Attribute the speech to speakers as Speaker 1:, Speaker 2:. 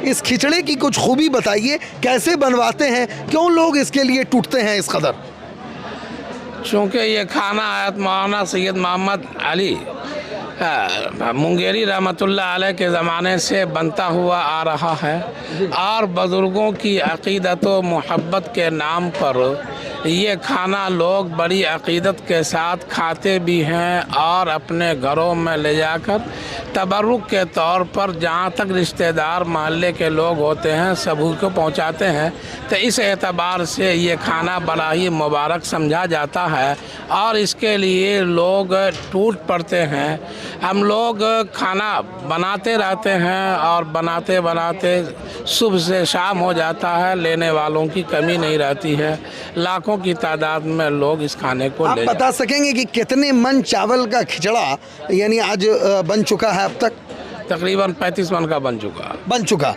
Speaker 1: इस खिचड़े की कुछ खूबी बताइए, कैसे बनवाते हैं, क्यों लोग इसके लिए टूटते हैं इस कदर?
Speaker 2: चूँकि ये खाना आयत मौलाना सैयद मोहम्मद अली मुंगेरी रहमतुल्लाह अलैह के ज़माने से बनता हुआ आ रहा है और बुज़ुर्गों की अक़ीदत व मोहब्बत के नाम पर ये खाना लोग बड़ी अक़ीदत के साथ खाते भी हैं और अपने घरों में ले जाकर तबर्रुक के तौर पर जहाँ तक रिश्तेदार मोहल्ले के लोग होते हैं सभी को पहुँचाते हैं। तो इस एतबार से ये खाना बड़ा ही मुबारक समझा जाता है और इसके लिए लोग टूट पड़ते हैं। हम लोग खाना बनाते रहते हैं और बनाते बनाते सुबह से शाम हो जाता है, लेने वालों की कमी नहीं रहती है। लाखों की तादाद में लोग इस खाने को
Speaker 1: आप बता सकेंगे कि कितने मन चावल का खिचड़ा यानी आज बन चुका है अब तक?
Speaker 2: तकरीबन 35 मन का बन चुका।